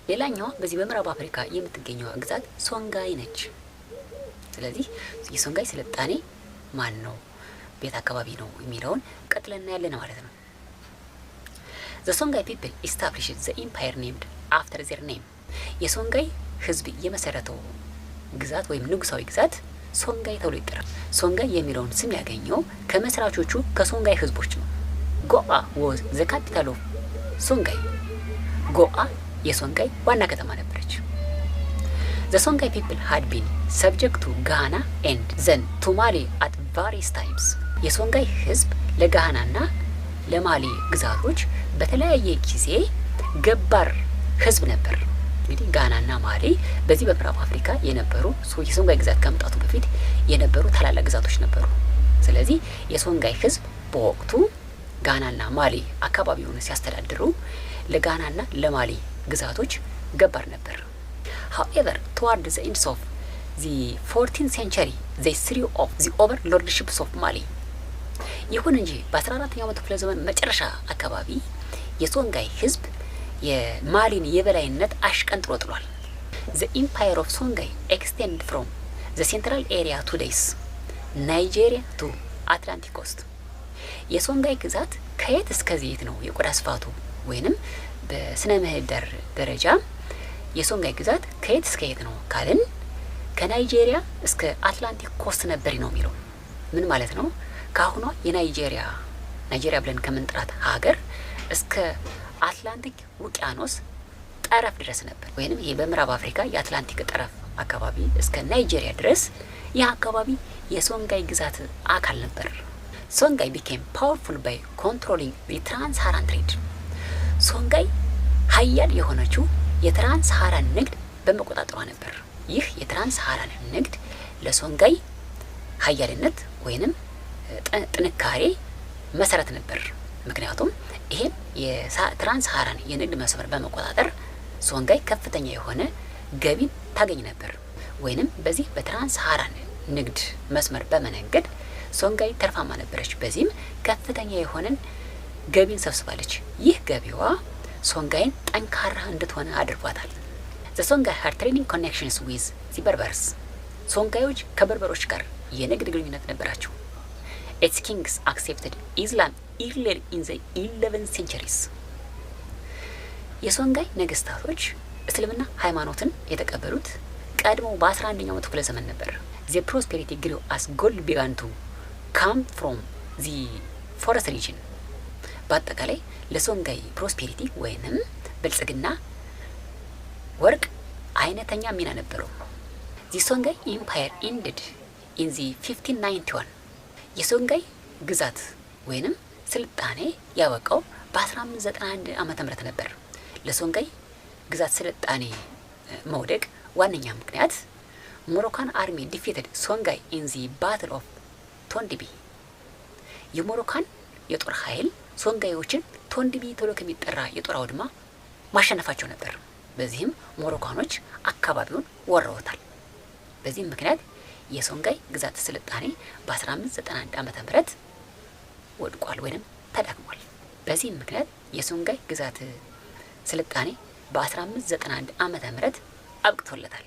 ሌላኛዋ በዚህ በምዕራብ አፍሪካ የምትገኘው ግዛት ሶንጋይ ነች። ስለዚህ የሶንጋይ ስልጣኔ ማን ነው ቤት አካባቢ ነው የሚለውን ቀጥለን እናያለን ማለት ነው። The Songhai people established the empire named after their name. የሶንጋይ ህዝብ የመሰረተው ግዛት ወይም ንጉሳዊ ግዛት ሶንጋይ ተብሎ ይጠራል። ሶንጋይ የሚለውን ስም ያገኘው ከመስራቾቹ ከሶንጋይ ህዝቦች ነው። ጎአ was the capital of ሶንጋይ። ጎአ የሶንጋይ ዋና ከተማ ነበረች። The Songhai people had been subject to Ghana and then to Mali at various times. የሶንጋይ ህዝብ ለጋናና ለማሊ ግዛቶች በተለያየ ጊዜ ገባር ህዝብ ነበር። እንግዲህ ጋናና ማሊ በዚህ በምዕራብ አፍሪካ የነበሩ የሶንጋይ ግዛት ከመምጣቱ በፊት የነበሩ ታላላቅ ግዛቶች ነበሩ። ስለዚህ የሶንጋይ ህዝብ በወቅቱ ጋናና ማሊ አካባቢውን ሲያስተዳድሩ ለጋናና ለማሊ ግዛቶች ገባር ነበር። However, toward the end of the 14th century, they threw off the overlordships of Mali. ይሁን እንጂ በ14ኛው መቶ ክፍለ ዘመን መጨረሻ አካባቢ የሶንጋይ ህዝብ የማሊን የበላይነት አሽቀንጥሮ ጥሏል። The empire of Songhai extended from the central area to today's Nigeria to Atlantic coast. የሶንጋይ ግዛት ከየት እስከ የት ነው የቆዳ ስፋቱ ወይንም በስነ ምህዳር ደረጃ የሶንጋይ ግዛት ከየት እስከ የት ነው ካልን ከናይጄሪያ እስከ አትላንቲክ ኮስት ነበር ነው የሚለው። ምን ማለት ነው? ካሁኗ የናይጄሪያ ብለን ከምንጥራት ሀገር እስከ አትላንቲክ ውቅያኖስ ጠረፍ ድረስ ነበር። ወይንም ይሄ በምዕራብ አፍሪካ የአትላንቲክ ጠረፍ አካባቢ እስከ ናይጄሪያ ድረስ ያ አካባቢ የሶንጋይ ግዛት አካል ነበር። ሶንጋይ became powerful by controlling the trans-Saharan trade. ሶንጋይ ሀያል የሆነችው የትራንስ-ሳሃራን ንግድ በመቆጣጠሯ ነበር። ይህ የትራንስ-ሳሃራን ንግድ ለሶንጋይ ሀያልነት ወይንም ጥንካሬ መሰረት ነበር። ምክንያቱም ይሄን የትራንስ-ሳሃራን የንግድ መስመር በመቆጣጠር ሶንጋይ ከፍተኛ የሆነ ገቢን ታገኝ ነበር። ወይንም በዚህ በትራንስ-ሳሃራን ንግድ መስመር በመነገድ ሶንጋይ ተርፋማ ነበረች። በዚህም ከፍተኛ የሆነን ገቢን ሰብስባለች። ይህ ገቢዋ ሶንጋይን ጠንካራ እንድትሆነ አድርጓታል። The Songhai had trading connections with the Berbers. ሶንጋዮች ከበርበሮች ጋር የንግድ ግንኙነት ነበራቸው። Its kings accepted Islam earlier in the 11th centuries. የሶንጋይ ነገስታቶች እስልምና ሃይማኖትን የተቀበሉት ቀድሞ በ11ኛው መቶ ክፍለ ዘመን ነበር። The prosperity grew as gold began to come from the forest region. በአጠቃላይ ለሶንጋይ ፕሮስፔሪቲ ወይንም ብልጽግና ወርቅ አይነተኛ ሚና ነበረው። The Songhai Empire ended in the 1591. የሶንጋይ ግዛት ወይንም ስልጣኔ ያበቃው በ1591 ዓመተ ምህረት ነበር። ለሶንጋይ ግዛት ስልጣኔ መውደቅ ዋነኛ ምክንያት ሞሮካን አርሚ ዲፊትድ ሶንጋይ in the battle of ቶንዲቢ። የሞሮካን የጦር ኃይል ሶንጋዮችን ቶንዲቢ ተብሎ ከሚጠራ የጦር አውድማ ማሸነፋቸው ነበር። በዚህም ሞሮካኖች አካባቢውን ወረውታል። በዚህም ምክንያት የሶንጋይ ግዛት ስልጣኔ በ1591 ዓመተ ምህረት ወድቋል ወይንም ተዳክሟል። በዚህም ምክንያት የሶንጋይ ግዛት ስልጣኔ በ1591 ዓመተ ምህረት አብቅቶለታል።